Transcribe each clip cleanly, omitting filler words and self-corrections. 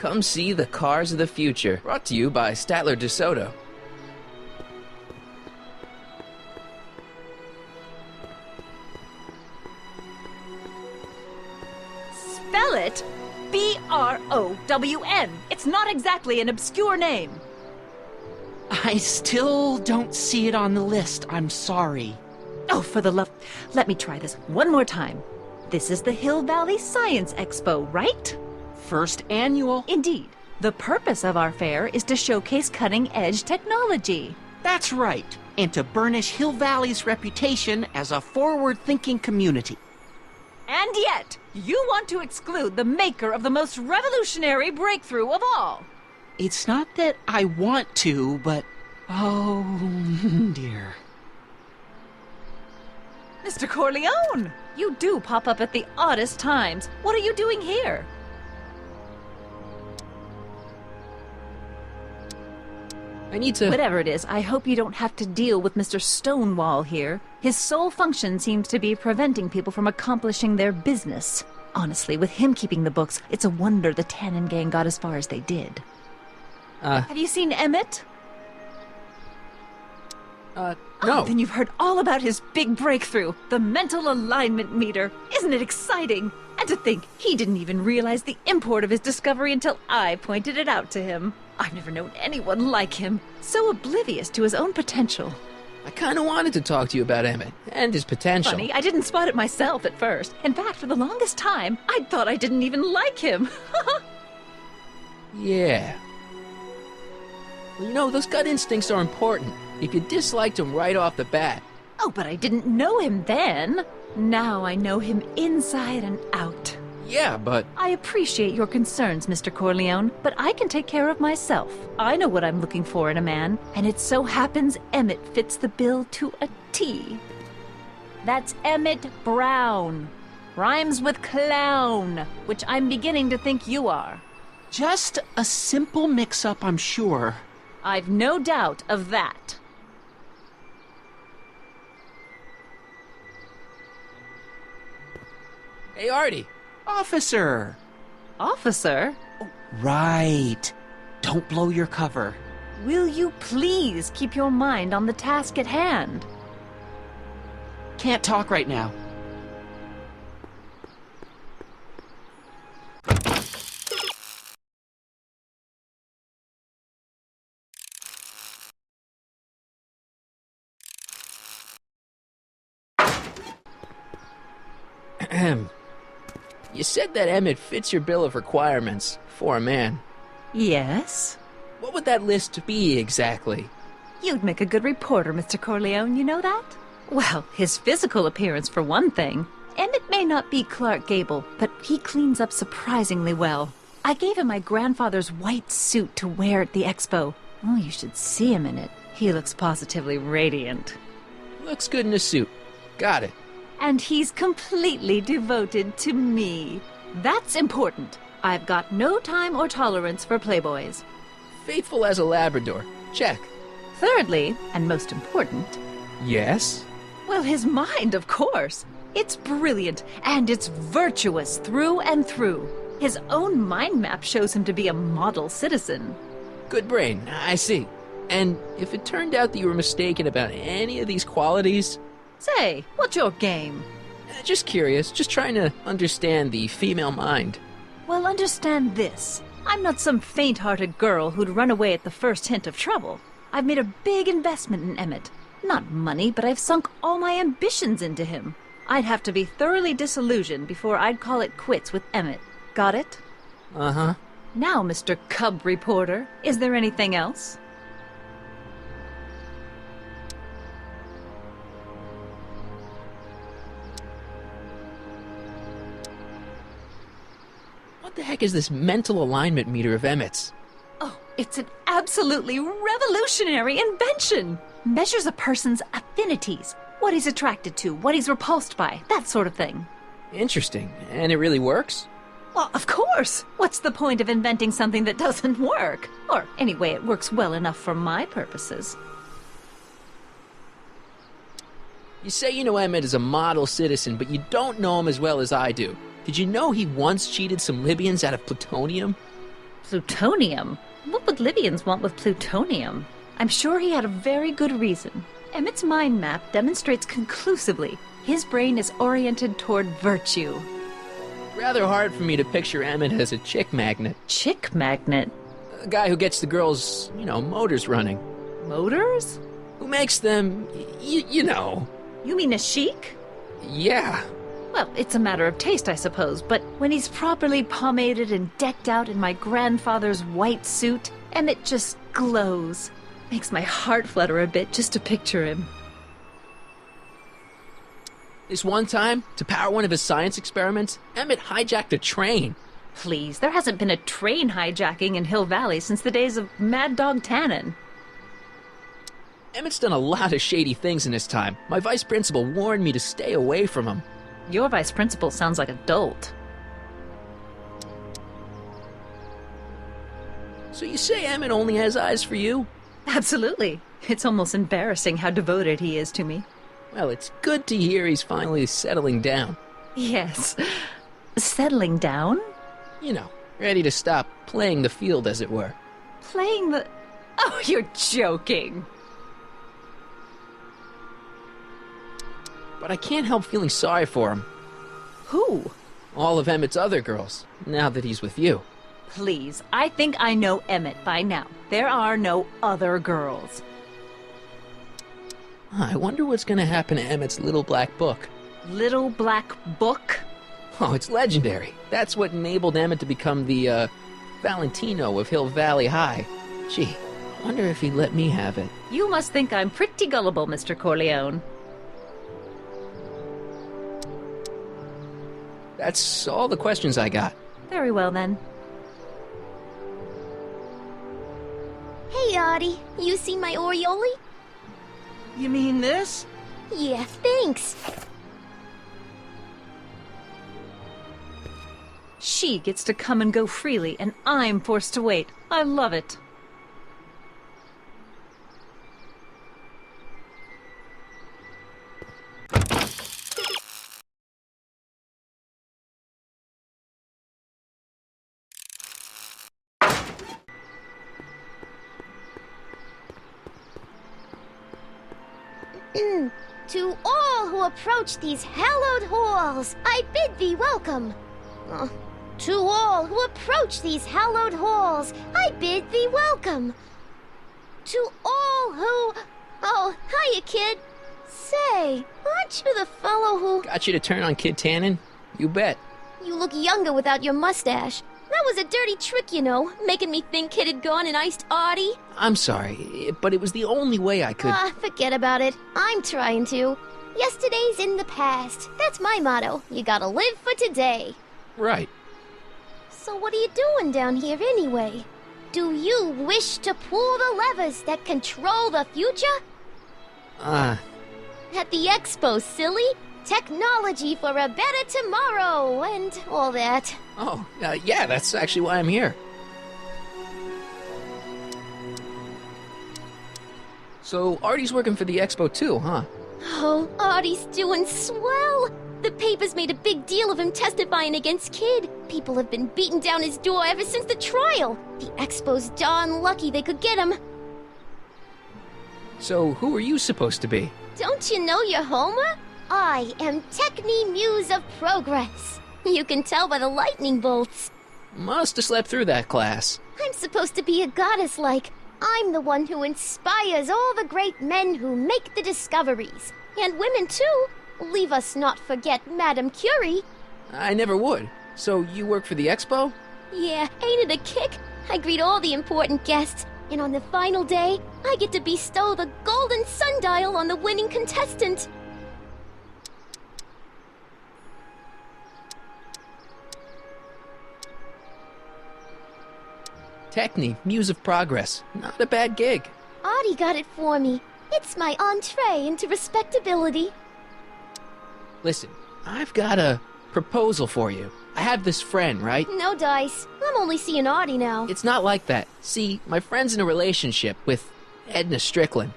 Come see the cars of the future. Brought to you by Statler DeSoto. Spell it B-R-O-W-N. It's not exactly an obscure name. I still don't see it on the list. I'm sorry. Oh, for the love... Let me try this one more time. This is the Hill Valley Science Expo, right? First annual. Indeed. The purpose of our fair is to showcase cutting-edge technology. That's right. And to burnish Hill Valley's reputation as a forward-thinking community. And yet, you want to exclude the maker of the most revolutionary breakthrough of all. It's not that I want to, but... oh, dear. Mr. Corleone! You do pop up at the oddest times. What are you doing here? I need to... Whatever it is, I hope you don't have to deal with Mr. Stonewall here. His sole function seems to be preventing people from accomplishing their business. Honestly, with him keeping the books, it's a wonder the Tannen gang got as far as they did. Have you seen Emmett? No. Oh, then you've heard all about his big breakthrough, the mental alignment meter. Isn't it exciting? And to think, he didn't even realize the import of his discovery until I pointed it out to him. I've never known anyone like him, so oblivious to his own potential. I kind of wanted to talk to you about Emmett and his potential. Funny, I didn't spot it myself at first. In fact, for the longest time, I thought I didn't even like him. Yeah. Well, you know, those gut instincts are important. If you disliked him right off the bat. Oh, but I didn't know him then. Now I know him inside and out. Yeah, but... I appreciate your concerns, Mr. Corleone, but I can take care of myself. I know what I'm looking for in a man, and it so happens Emmett fits the bill to a T. That's Emmett Brown. Rhymes with clown, which I'm beginning to think you are. Just a simple mix-up, I'm sure. I've no doubt of that. Hey, Artie. Officer! Officer? Right. Don't blow your cover. Will you please keep your mind on the task at hand? Can't talk right now. You said that Emmett fits your bill of requirements for a man. Yes? What would that list be exactly? You'd make a good reporter, Mr. Corleone, you know that? Well, his physical appearance for one thing. Emmett may not be Clark Gable, but he cleans up surprisingly well. I gave him my grandfather's white suit to wear at the Expo. Oh, you should see him in it. He looks positively radiant. Looks good in a suit. Got it. And he's completely devoted to me. That's important. I've got no time or tolerance for playboys. Faithful as a Labrador. Check. Thirdly, and most important... Yes? Well, his mind, of course. It's brilliant, and it's virtuous through and through. His own mind map shows him to be a model citizen. Good brain, I see. And if it turned out that you were mistaken about any of these qualities... Say, what's your game? Just curious, just trying to understand the female mind. Well, understand this. I'm not some faint-hearted girl who'd run away at the first hint of trouble. I've made a big investment in Emmett. Not money, but I've sunk all my ambitions into him. I'd have to be thoroughly disillusioned before I'd call it quits with Emmett. Got it? Uh-huh. Now, Mr. Cub Reporter, is there anything else? What the heck is this mental alignment meter of Emmett's? Oh, it's an absolutely revolutionary invention! Measures a person's affinities, what he's attracted to, what he's repulsed by, that sort of thing. Interesting. And it really works? Well, of course! What's the point of inventing something that doesn't work? Or, anyway, it works well enough for my purposes. You say you know Emmett is a model citizen, but you don't know him as well as I do. Did you know he once cheated some Libyans out of plutonium? Plutonium? What would Libyans want with plutonium? I'm sure he had a very good reason. Emmett's mind map demonstrates conclusively his brain is oriented toward virtue. Rather hard for me to picture Emmett as a chick magnet. Chick magnet? A guy who gets the girls, motors running. Motors? Who makes them, you know. You mean a chic? Yeah. Well, it's a matter of taste, I suppose, but when he's properly pomaded and decked out in my grandfather's white suit, Emmett just glows. Makes my heart flutter a bit just to picture him. This one time, to power one of his science experiments, Emmett hijacked a train. Please, there hasn't been a train hijacking in Hill Valley since the days of Mad Dog Tannen. Emmett's done a lot of shady things in his time. My vice principal warned me to stay away from him. Your vice principal sounds like a dolt. So you say Emmett only has eyes for you? Absolutely. It's almost embarrassing how devoted he is to me. Well, it's good to hear he's finally settling down. Yes. Settling down? Ready to stop playing the field, as it were. Playing the... Oh, you're joking. But I can't help feeling sorry for him. Who? All of Emmett's other girls, now that he's with you. Please, I think I know Emmett by now. There are no other girls. I wonder what's going to happen to Emmett's little black book. Little black book? Oh, it's legendary. That's what enabled Emmett to become the, Valentino of Hill Valley High. Gee, I wonder if he'd let me have it. You must think I'm pretty gullible, Mr. Corleone. That's all the questions I got. Very well, then. Hey, Artie. You seen my Oriole? You mean this? Yeah, thanks. She gets to come and go freely, and I'm forced to wait. I love it. To all who approach these hallowed halls, I bid thee welcome. To all who approach these hallowed halls, I bid thee welcome. To all who... Oh, hiya, kid. Say, aren't you the fellow who... Got you to turn on Kid Tannen? You bet. You look younger without your mustache. That was a dirty trick, making me think Kid had gone and iced Artie. I'm sorry, but it was the only way I could... Forget about it. I'm trying to. Yesterday's in the past. That's my motto. You gotta live for today. Right. So what are you doing down here anyway? Do you wish to pull the levers that control the future? At the Expo, silly. Technology for a better tomorrow, and all that. Oh, yeah, that's actually why I'm here. So, Artie's working for the Expo too, huh? Oh, Artie's doing swell. The papers made a big deal of him testifying against Kid. People have been beating down his door ever since the trial. The Expo's darn lucky they could get him. So, who are you supposed to be? Don't you know your Homer? I am Techni Muse of Progress. You can tell by the lightning bolts. Must have slept through that class. I'm supposed to be a goddess-like. I'm the one who inspires all the great men who make the discoveries. And women, too. Leave us not forget Madame Curie. I never would. So, you work for the Expo? Yeah, ain't it a kick? I greet all the important guests. And on the final day, I get to bestow the golden sundial on the winning contestant. Techni, Muse of Progress. Not a bad gig. Artie got it for me. It's my entree into respectability. Listen, I've got a proposal for you. I have this friend, right? No dice. I'm only seeing Artie now. It's not like that. See, my friend's in a relationship with Edna Strickland.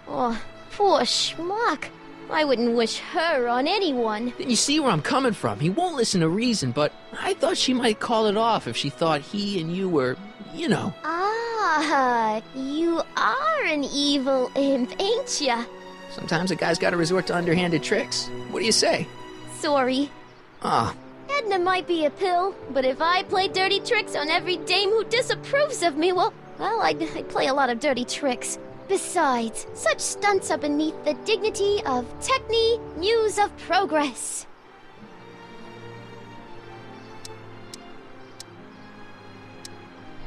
Oh, poor schmuck. I wouldn't wish her on anyone. Then you see where I'm coming from. He won't listen to reason, but I thought she might call it off if she thought he and you were You know. Ah, you are an evil imp, ain't ya? Sometimes a guy's gotta resort to underhanded tricks. What do you say? Sorry. Ah, Edna might be a pill, but if I play dirty tricks on every dame who disapproves of me, well, I'd play a lot of dirty tricks. Besides, such stunts are beneath the dignity of Techne, Muse of Progress.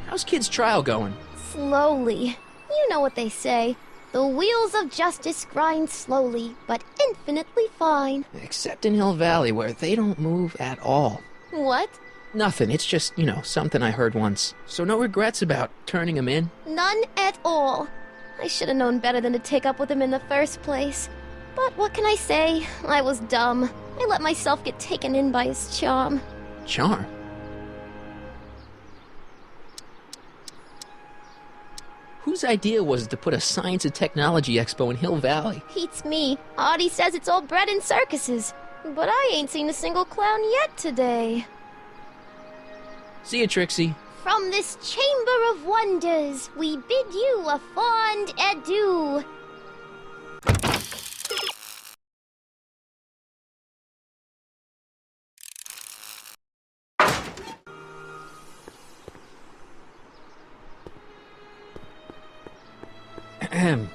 how's Kid's trial going? Slowly. You know what they say. The wheels of justice grind slowly, but infinitely fine. Except in Hill Valley, where they don't move at all. What? Nothing, it's just, something I heard once. So no regrets about turning him in? None at all. I should have known better than to take up with him in the first place. But what can I say? I was dumb. I let myself get taken in by his charm. Charm? Whose idea was it to put a science and technology expo in Hill Valley? Beats me. Audie says it's all bred in circuses. But I ain't seen a single clown yet today. See you, Trixie. From this chamber of wonders, we bid you a fond adieu. Ahem.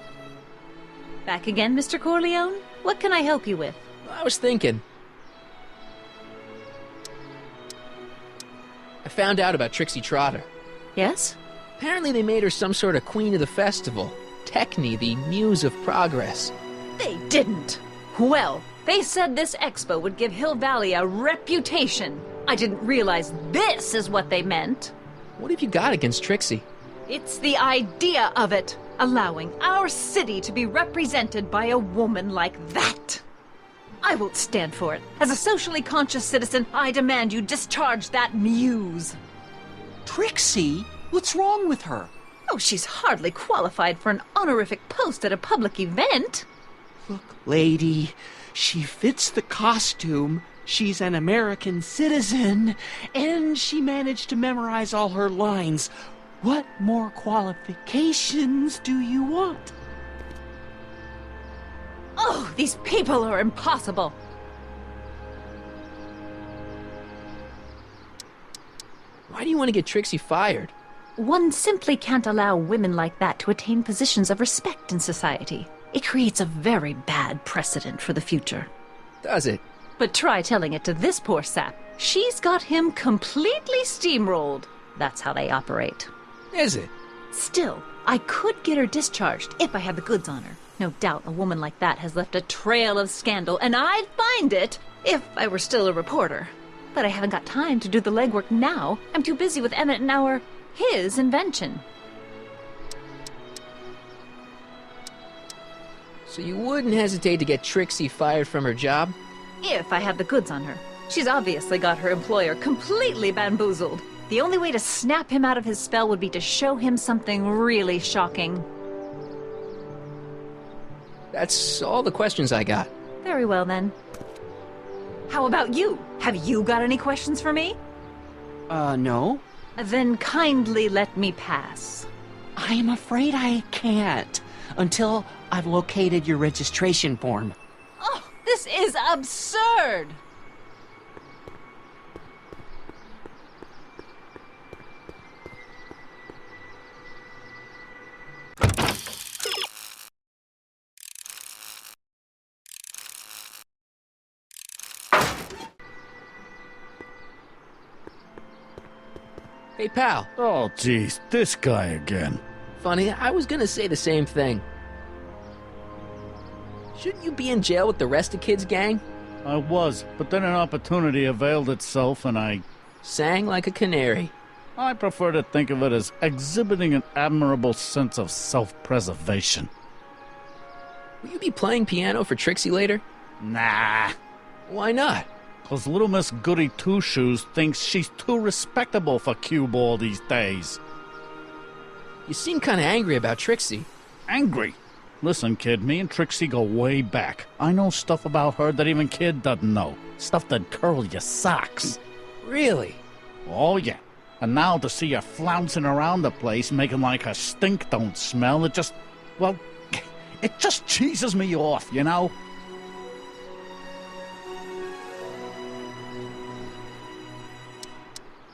Back again, Mr. Corleone? What can I help you with? I was thinking. I found out about Trixie Trotter. Yes? Apparently they made her some sort of queen of the festival. Techne, the Muse of Progress. They didn't. Well, they said this expo would give Hill Valley a reputation. I didn't realize this is what they meant. What have you got against Trixie? It's the idea of it. Allowing our city to be represented by a woman like that. I won't stand for it. As a socially conscious citizen, I demand you discharge that muse. Trixie? What's wrong with her? Oh, she's hardly qualified for an honorific post at a public event. Look, lady, she fits the costume. She's an American citizen, and she managed to memorize all her lines. What more qualifications do you want? Oh, these people are impossible. Why do you want to get Trixie fired? One simply can't allow women like that to attain positions of respect in society. It creates a very bad precedent for the future. Does it? But try telling it to this poor sap. She's got him completely steamrolled. That's how they operate. Is it? Still, I could get her discharged if I had the goods on her. No doubt a woman like that has left a trail of scandal, and I'd find it if I were still a reporter. But I haven't got time to do the legwork now. I'm too busy with Emmett and his invention. So you wouldn't hesitate to get Trixie fired from her job? If I had the goods on her. She's obviously got her employer completely bamboozled. The only way to snap him out of his spell would be to show him something really shocking. That's all the questions I got. Very well, then. How about you? Have you got any questions for me? No. Then kindly let me pass. I am afraid I can't, until I've located your registration form. Oh, this is absurd! Hey, pal. Oh, geez, this guy again. Funny, I was gonna say the same thing. Shouldn't you be in jail with the rest of Kid's gang? I was, but then an opportunity availed itself and I Sang like a canary. prefer to think of it as exhibiting an admirable sense of self-preservation. Will you be playing piano for Trixie later? Nah, Why not? 'cause little Miss Goody Two-Shoes thinks she's too respectable for cue ball these days. You seem kinda angry about Trixie. Angry. Listen, kid, me and Trixie go way back. I know stuff about her that even Kid doesn't know. Stuff that curl your socks. Really? Oh, yeah. And now to see her flouncing around the place, making like her stink don't smell, it just, well, it just cheeses me off, you know?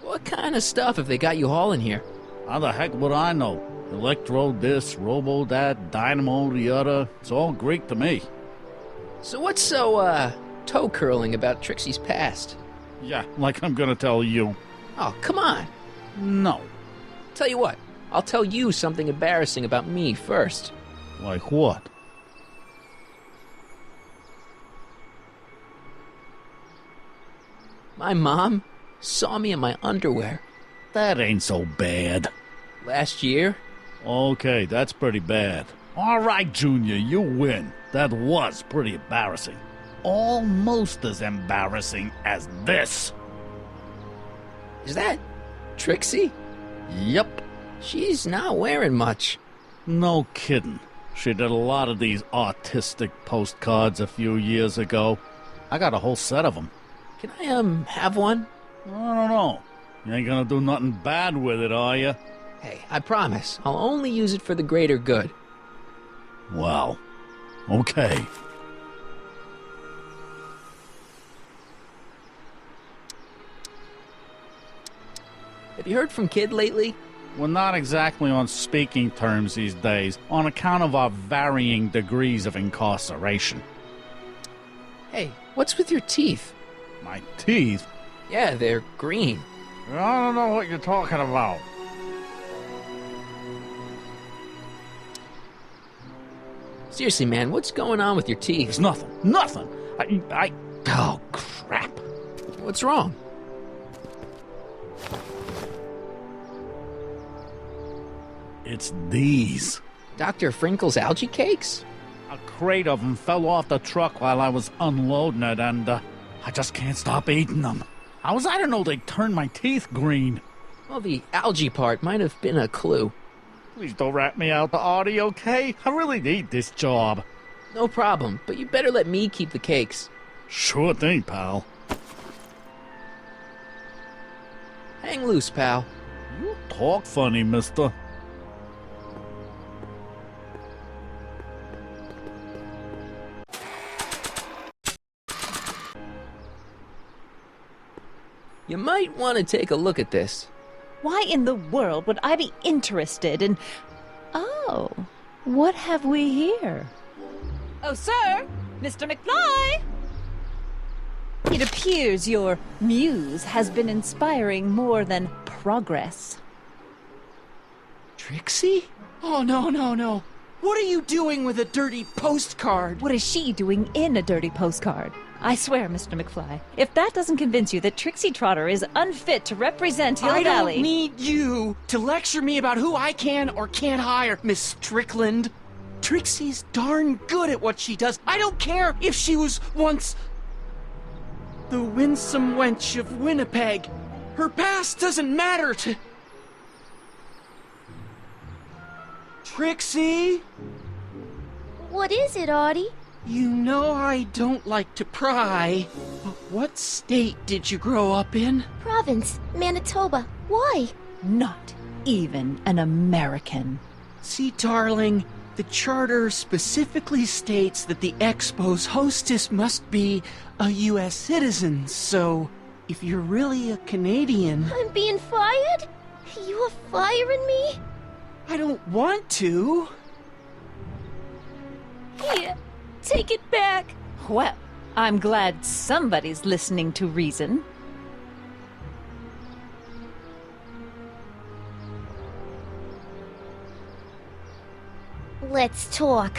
What kind of stuff have they got you hauling here? How the heck would I know? Electro this, robo that, dynamo the other. It's all Greek to me. So what's so, toe-curling about Trixie's past? Yeah, like I'm gonna tell you. Oh, come on. No. Tell you what, I'll tell you something embarrassing about me first. Like what? My mom saw me in my underwear That ain't so bad. last year. Okay, that's pretty bad. All right, Junior, you win. That was pretty embarrassing. Almost as embarrassing as this. Is that Trixie? Yep. She's not wearing much. No kidding. She did a lot of these artistic postcards a few years ago. I got a whole set of them. Can I, have one? I don't know. You ain't gonna do nothing bad with it, are you? Hey, I promise. I'll only use it for the greater good. Well, okay. Have you heard from Kid lately? We're not exactly on speaking terms these days, on account of our varying degrees of incarceration. Hey, what's with your teeth? My teeth? Yeah, they're green. I don't know what you're talking about. Seriously, man, what's going on with your teeth? It's nothing. Nothing. Oh, crap. What's wrong? It's these. Dr. Frinkle's algae cakes? A crate of them fell off the truck while I was unloading it, and I just can't stop eating them. How was I to know they'd turn my teeth green? Well, the algae part might have been a clue. Please don't rat me out, Artie, okay? I really need this job. No problem, but you better let me keep the cakes. Sure thing, pal. Hang loose, pal. You talk funny, mister. You might want to take a look at this. Why in the world would I be interested in... Oh, what have we here? Oh, sir! Mr. Mcfly! It appears your muse has been inspiring more than progress. Trixie? Oh, no, no, no. What are you doing with a dirty postcard? What is she doing in a dirty postcard? I swear, Mr. Mcfly, if that doesn't convince you that Trixie Trotter is unfit to represent Hill I Valley... don't need you to lecture me about who I can or can't hire, Miss Strickland. Trixie's darn good at what she does. I don't care if she was once the winsome wench of Winnipeg. Her past doesn't matter to... Trixie? What is it, Artie? You know I don't like to pry, but what state did you grow up in? Province, Manitoba. Why? Not even an American. See, darling, the charter specifically states that the Expo's hostess must be a U.S. citizen, so if you're really a Canadian... I'm being fired? You are firing me? I don't want to. Here, take it back. Well, I'm glad somebody's listening to reason. Let's talk.